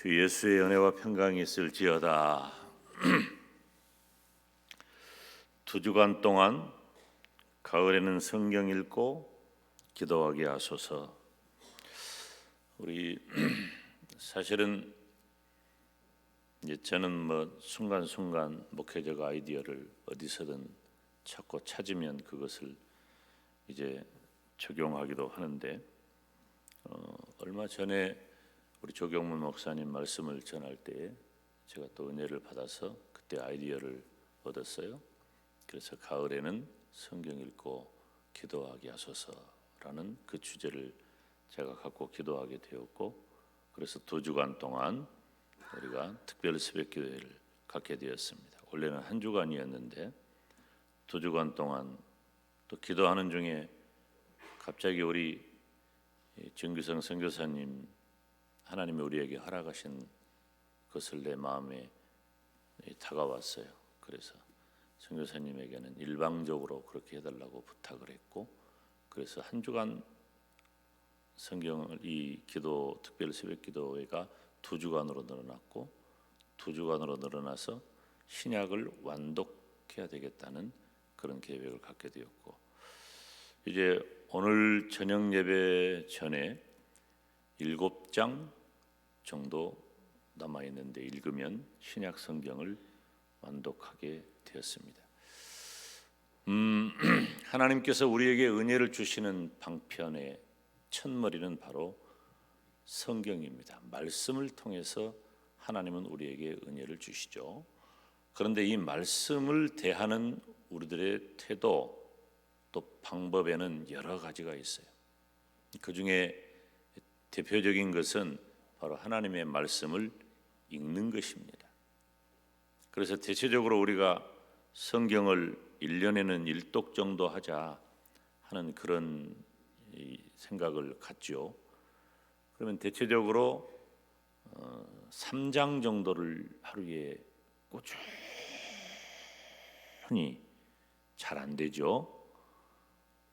주 예수의 은혜와 평강이 있을지어다. 두 주간 동안 가을에는 성경 읽고 기도하게 하소서. 우리 사실은 이제 저는 순간순간 목회적 아이디어를 어디서든 찾고 찾으면 그것을 이제 적용하기도 하는데 얼마 전에 우리 조경문 목사님 말씀을 전할 때에 제가 또 은혜를 받아서 그때 아이디어를 얻었어요. 그래서 가을에는 성경 읽고 기도하게 하소서라는 그 주제를 제가 갖고 기도하게 되었고, 그래서 두 주간 동안 우리가 특별 새벽 기도회를 갖게 되었습니다. 원래는 한 주간이었는데 두 주간 동안 또 기도하는 중에 갑자기 우리 정규성 선교사님 하나님이 우리에게 허락하신 것을 내 마음에 다가왔어요. 그래서 선교사님에게는 일방적으로 그렇게 해달라고 부탁을 했고, 그래서 한 주간 성경을 이 기도 특별 새벽 기도회가 두 주간으로 늘어났고, 두 주간으로 늘어나서 신약을 완독해야 되겠다는 그런 계획을 갖게 되었고, 이제 오늘 저녁 예배 전에 7장 정도 남아 있는데 읽으면 신약 성경을 완독하게 되었습니다. 하나님께서 우리에게 은혜를 주시는 방편의 첫머리는 바로 성경입니다. 말씀을 통해서 하나님은 우리에게 은혜를 주시죠. 그런데 이 말씀을 대하는 우리들의 태도 또 방법에는 여러 가지가 있어요. 그 중에 대표적인 것은 바로 하나님의 말씀을 읽는 것입니다. 그래서 대체적으로 우리가 성경을 1년에는 1독 정도 하자 하는 그런 생각을 갖죠. 그러면 대체적으로 3장 정도를 하루에 꾸준히 잘 안 되죠.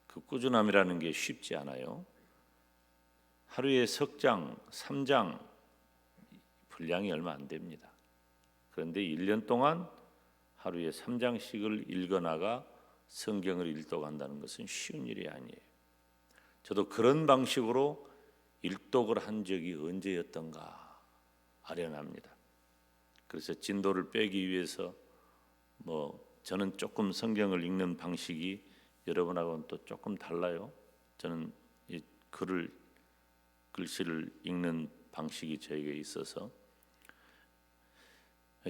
그 꾸준함이라는 게 쉽지 않아요. 하루에 석 장, 3장 분량이 얼마 안 됩니다. 그런데 1년 동안 하루에 3장씩을 읽어나가 성경을 읽어간다는 것은 쉬운 일이 아니에요. 저도 그런 방식으로 일독을 한 적이 언제였던가 아련합니다. 그래서 진도를 빼기 위해서 저는 조금 성경을 읽는 방식이 여러분하고는 또 조금 달라요. 저는 이 글씨를 읽는 방식이 저에게 있어서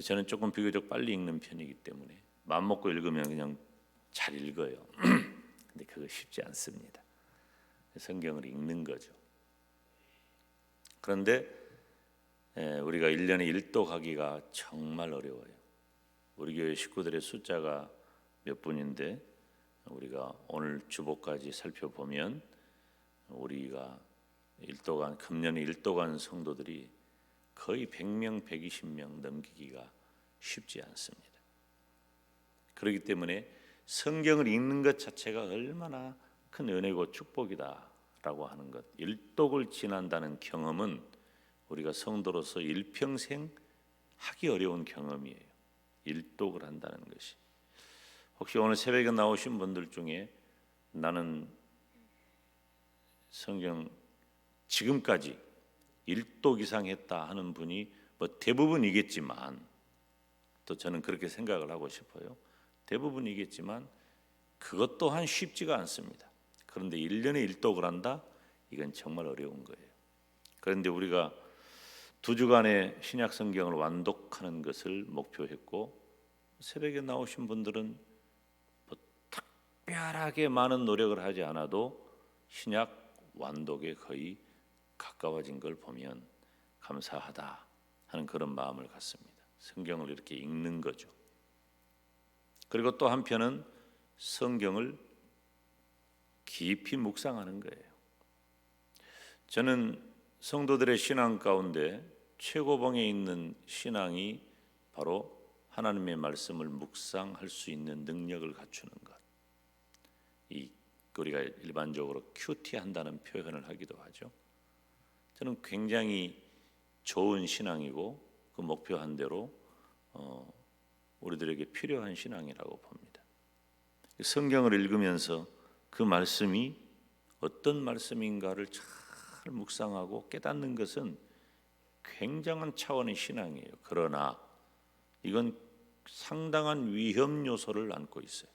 저는 조금 비교적 빨리 읽는 편이기 때문에 마음 먹고 읽으면 그냥 잘 읽어요. 근데 그거 쉽지 않습니다. 성경을 읽는 거죠. 그런데 우리가 1년에 1독하기가 정말 어려워요. 우리 교회 식구들의 숫자가 몇 분인데 우리가 오늘 주보까지 살펴보면 우리가 금년에 1독한 성도들이 거의 100명, 120명 넘기기가 쉽지 않습니다. 그렇기 때문에 성경을 읽는 것 자체가 얼마나 큰 은혜고 축복이다라고 하는 것, 1독을 지난다는 경험은 우리가 성도로서 일평생 하기 어려운 경험이에요. 1독을 한다는 것이. 혹시 오늘 새벽에 나오신 분들 중에 나는 성경 지금까지 1독 이상 했다 하는 분이 대부분이겠지만, 또 저는 그렇게 생각을 하고 싶어요. 대부분이겠지만 그것 또한 쉽지가 않습니다. 그런데 1년에 1독을 한다? 이건 정말 어려운 거예요. 그런데 우리가 두 주간의 신약 성경을 완독하는 것을 목표했고, 새벽에 나오신 분들은 특별하게 많은 노력을 하지 않아도 신약 완독에 거의 가까워진 걸 보면 감사하다 하는 그런 마음을 갖습니다. 성경을 이렇게 읽는 거죠. 그리고 또 한편은 성경을 깊이 묵상하는 거예요. 저는 성도들의 신앙 가운데 최고봉에 있는 신앙이 바로 하나님의 말씀을 묵상할 수 있는 능력을 갖추는 것. 우리가 일반적으로 큐티한다는 표현을 하기도 하죠. 저는 굉장히 좋은 신앙이고 그 목표한 대로 우리들에게 필요한 신앙이라고 봅니다. 성경을 읽으면서 그 말씀이 어떤 말씀인가를 잘 묵상하고 깨닫는 것은 굉장한 차원의 신앙이에요. 그러나 이건 상당한 위험 요소를 안고 있어요.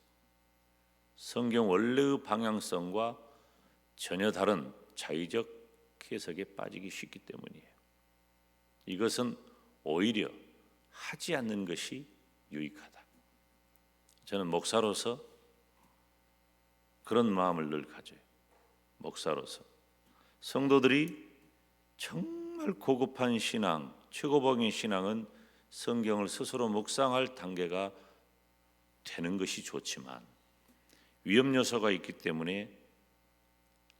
성경 원래의 방향성과 전혀 다른 자의적 해석에 빠지기 쉽기 때문이에요. 이것은 오히려 하지 않는 것이 유익하다. 저는 목사로서 그런 마음을 늘 가져요. 목사로서 성도들이 정말 고급한 신앙, 최고봉의 신앙은 성경을 스스로 묵상할 단계가 되는 것이 좋지만 위험 요소가 있기 때문에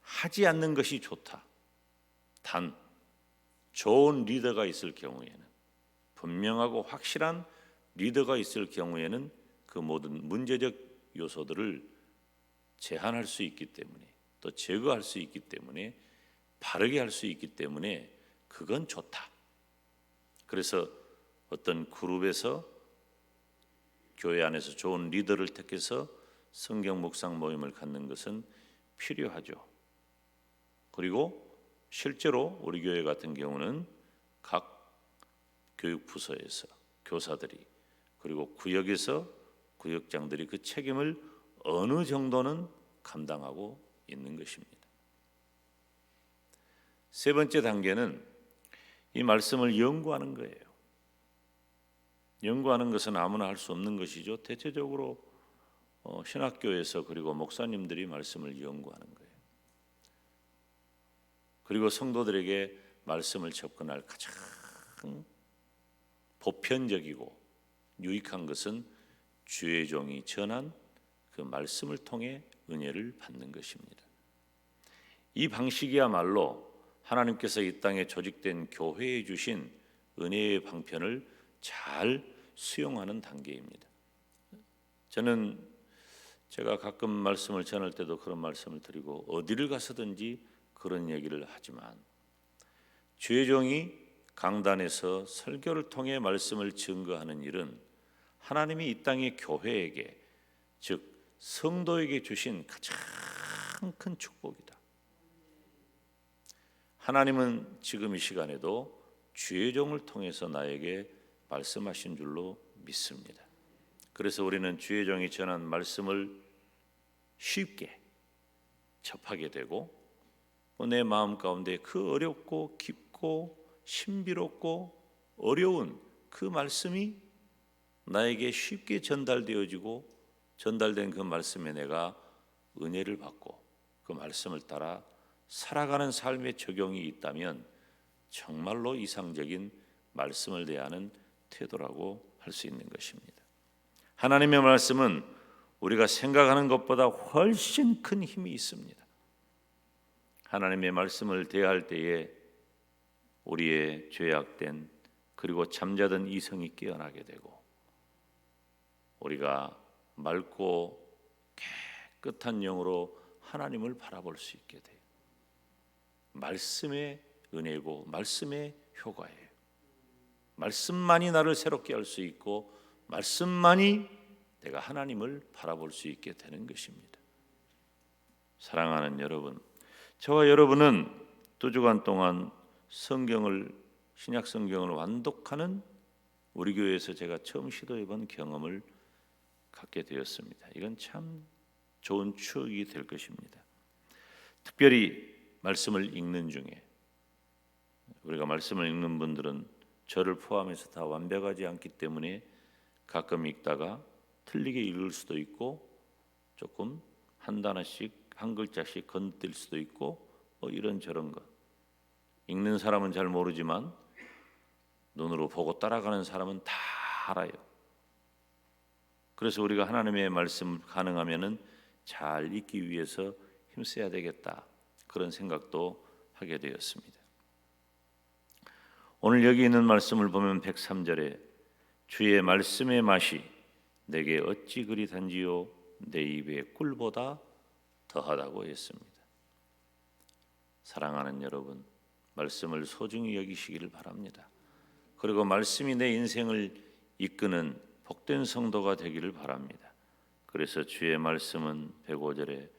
하지 않는 것이 좋다. 단 좋은 리더가 있을 경우에는, 분명하고 확실한 리더가 있을 경우에는 그 모든 문제적 요소들을 제한할 수 있기 때문에, 또 제거할 수 있기 때문에, 바르게 할 수 있기 때문에 그건 좋다. 그래서 어떤 그룹에서, 교회 안에서 좋은 리더를 택해서 성경 묵상 모임을 갖는 것은 필요하죠. 그리고 실제로 우리 교회 같은 경우는 각 교육부서에서 교사들이, 그리고 구역에서 구역장들이 그 책임을 어느 정도는 감당하고 있는 것입니다. 세 번째 단계는 이 말씀을 연구하는 거예요. 연구하는 것은 아무나 할 수 없는 것이죠. 대체적으로 신학교에서 그리고 목사님들이 말씀을 연구하는 거예요. 그리고 성도들에게 말씀을 접근할 가장 보편적이고 유익한 것은 주의 종이 전한 그 말씀을 통해 은혜를 받는 것입니다. 이 방식이야말로 하나님께서 이 땅에 조직된 교회에 주신 은혜의 방편을 잘 수용하는 단계입니다. 저는 제가 가끔 말씀을 전할 때도 그런 말씀을 드리고 어디를 가서든지 그런 얘기를 하지만, 주의 종이 강단에서 설교를 통해 말씀을 증거하는 일은 하나님이 이 땅의 교회에게, 즉 성도에게 주신 가장 큰 축복이다. 하나님은 지금 이 시간에도 주의 종을 통해서 나에게 말씀하신 줄로 믿습니다. 그래서 우리는 주의 종이 전한 말씀을 쉽게 접하게 되고, 내 마음 가운데 그 어렵고 깊고 신비롭고 어려운 그 말씀이 나에게 쉽게 전달되어지고, 전달된 그 말씀에 내가 은혜를 받고 그 말씀을 따라 살아가는 삶의 적용이 있다면 정말로 이상적인 말씀을 대하는 태도라고 할 수 있는 것입니다. 하나님의 말씀은 우리가 생각하는 것보다 훨씬 큰 힘이 있습니다. 하나님의 말씀을 대할 때에 우리의 죄악된 그리고 잠자던 이성이 깨어나게 되고, 우리가 맑고 깨끗한 영으로 하나님을 바라볼 수 있게 돼요. 말씀의 은혜고 말씀의 효과예요. 말씀만이 나를 새롭게 할 수 있고, 말씀만이 내가 하나님을 바라볼 수 있게 되는 것입니다. 사랑하는 여러분, 저와 여러분은 2주간 동안 신약 성경을 완독하는 우리 교회에서 제가 처음 시도해본 경험을 갖게 되었습니다. 이건 참 좋은 추억이 될 것입니다. 특별히 말씀을 읽는 중에, 우리가 말씀을 읽는 분들은 저를 포함해서 다 완벽하지 않기 때문에 가끔 읽다가 틀리게 읽을 수도 있고, 조금 한 단어씩 한 글자씩 건들 수도 있고, 이런저런 것. 읽는 사람은 잘 모르지만 눈으로 보고 따라가는 사람은 다 알아요. 그래서 우리가 하나님의 말씀을 가능하면은 잘 읽기 위해서 힘써야 되겠다, 그런 생각도 하게 되었습니다. 오늘 여기 있는 말씀을 보면 103절에 주의 말씀의 맛이 내게 어찌 그리 단지요 내 입에 꿀보다 더하다고 했습니다. 사랑하는 여러분, 말씀을 소중히 여기시기를 바랍니다. 그리고 말씀이 내 인생을 이끄는 복된 성도가 되기를 바랍니다. 그래서 주의 말씀은 105절에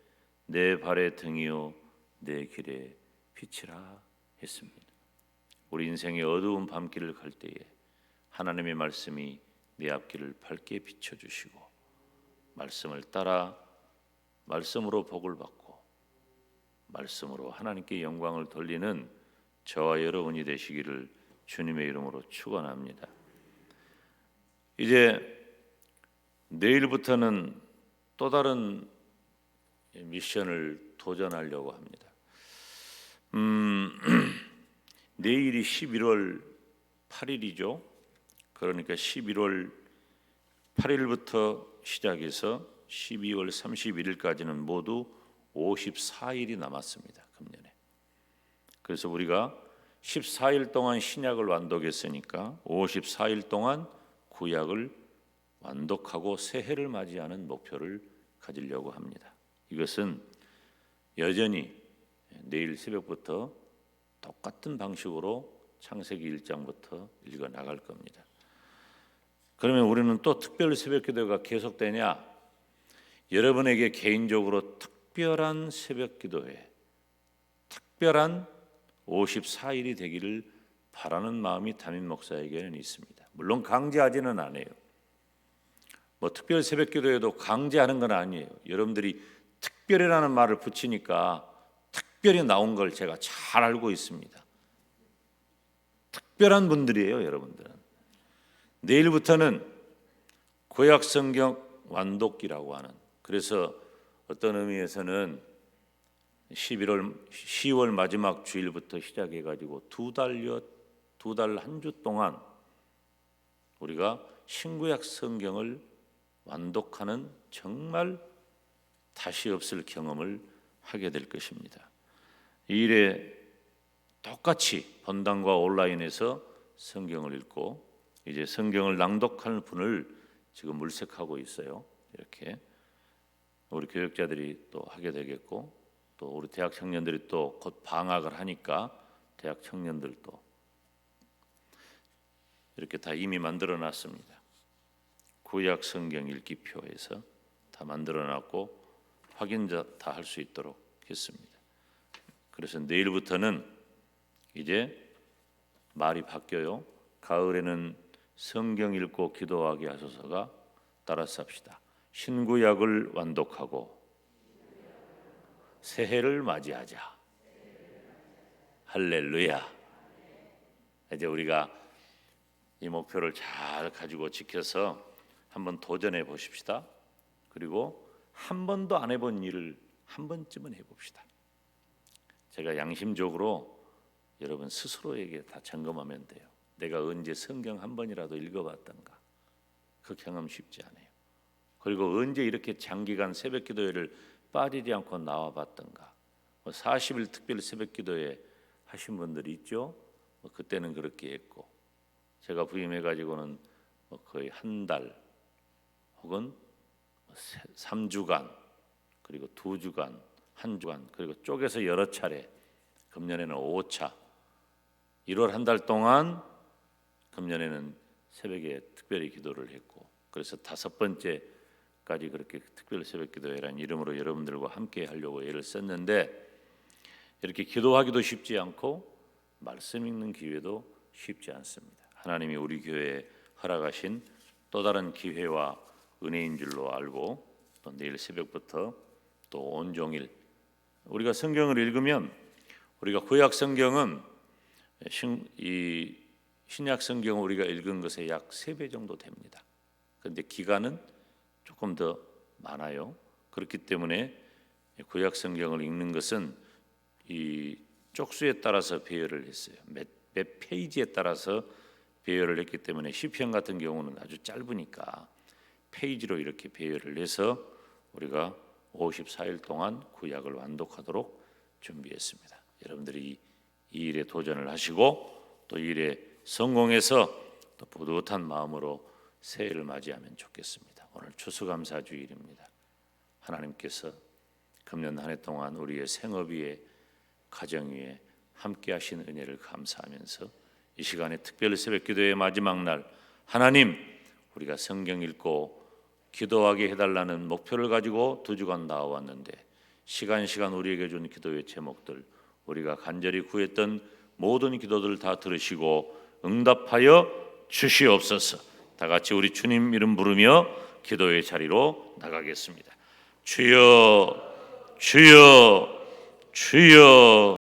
내 발의 등이요 내 길의 빛이라 했습니다. 우리 인생의 어두운 밤길을 갈 때에 하나님의 말씀이 내 앞길을 밝게 비춰주시고 말씀을 따라 말씀으로 복을 받고 말씀으로 하나님께 영광을 돌리는 저와 여러분이 되시기를 주님의 이름으로 축원합니다. 이제 내일부터는 또 다른 미션을 도전하려고 합니다. 내일이 11월 8일이죠. 그러니까 11월 8일부터 시작해서 12월 31일까지는 모두 54일이 남았습니다. 금년에. 그래서 우리가 14일 동안 신약을 완독했으니까 54일 동안 구약을 완독하고 새해를 맞이하는 목표를 가지려고 합니다. 이것은 여전히 내일 새벽부터 똑같은 방식으로 창세기 1장부터 읽어 나갈 겁니다. 그러면 우리는 또 특별 새벽 기도가 계속되냐? 여러분에게 개인적으로 특별한 새벽 기도회, 특별한 54일이 되기를 바라는 마음이 담임 목사에게는 있습니다. 물론 강제하지는 않아요. 뭐 특별 새벽 기도에도 강제하는 건 아니에요. 여러분들이 특별이라는 말을 붙이니까 특별히 나온 걸 제가 잘 알고 있습니다. 특별한 분들이에요, 여러분들은. 내일부터는 구약 성경 완독기라고 하는, 그래서 어떤 의미에서는 10월 마지막 주일부터 시작해 가지고 두 달 한 주 동안 우리가 신구약 성경을 완독하는 정말 다시 없을 경험을 하게 될 것입니다. 이 일에 똑같이 본당과 온라인에서 성경을 읽고 이제 성경을 낭독하는 분을 지금 물색하고 있어요. 이렇게 우리 교역자들이 또 하게 되겠고 또 우리 대학 청년들이 또 곧 방학을 하니까 대학 청년들도 이렇게 다 이미 만들어 놨습니다. 구약 성경 읽기표에서 다 만들어 놨고 확인자 다 할 수 있도록 했습니다. 그래서 내일부터는 이제 말이 바뀌어요. 가을에는 성경 읽고 기도하게 하소서가 따라서 합시다. 신구약을 완독하고 새해를 맞이하자. 할렐루야. 이제 우리가 이 목표를 잘 가지고 지켜서 한번 도전해 보십시다. 그리고 한 번도 안 해본 일을 한 번쯤은 해봅시다. 제가 양심적으로 여러분 스스로에게 다 점검하면 돼요. 내가 언제 성경 한 번이라도 읽어봤던가. 그 경험 쉽지 않아요. 그리고 언제 이렇게 장기간 새벽 기도회를 빠지지 않고 나와봤던가. 40일 특별 새벽 기도회 하신 분들이 있죠. 그때는 그렇게 했고 제가 부임해가지고는 거의 한 달 혹은 3주간 그리고 2주간, 1주간 그리고 쪼개서 여러 차례 금년에는 5차 1월 한 달 동안 금년에는 새벽에 특별히 기도를 했고 그래서 5번째까지 그렇게 특별 새벽 기도회라는 이름으로 여러분들과 함께 하려고 애를 썼는데 이렇게 기도하기도 쉽지 않고 말씀 읽는 기회도 쉽지 않습니다. 하나님이 우리 교회에 허락하신 또 다른 기회와 은혜인 줄로 알고 또 내일 새벽부터 또 온종일 우리가 성경을 읽으면 우리가 구약 성경은 이 신약 성경을 우리가 읽은 것의 약 3배 정도 됩니다. 그런데 기간은 조금 더 많아요. 그렇기 때문에 구약 성경을 읽는 것은 이 쪽수에 따라서 배열을 했어요. 몇 페이지에 따라서 배열을 했기 때문에 시편 같은 경우는 아주 짧으니까 페이지로 이렇게 배열을 해서 우리가 54일 동안 구약을 완독하도록 준비했습니다. 여러분들이 이 일에 도전을 하시고 또 이 일에 성공해서 또 뿌듯한 마음으로 새해를 맞이하면 좋겠습니다. 오늘 추수감사 주일입니다. 하나님께서 금년 한 해 동안 우리의 생업 위에 가정 위에 함께 하신 은혜를 감사하면서 이 시간에 특별 새벽기도의 마지막 날, 하나님, 우리가 성경 읽고 기도하게 해달라는 목표를 가지고 2주간 나와왔는데 시간 우리에게 준 기도의 제목들, 우리가 간절히 구했던 모든 기도들 다 들으시고 응답하여 주시옵소서. 다 같이 우리 주님 이름 부르며 기도의 자리로 나가겠습니다. 주여, 주여, 주여.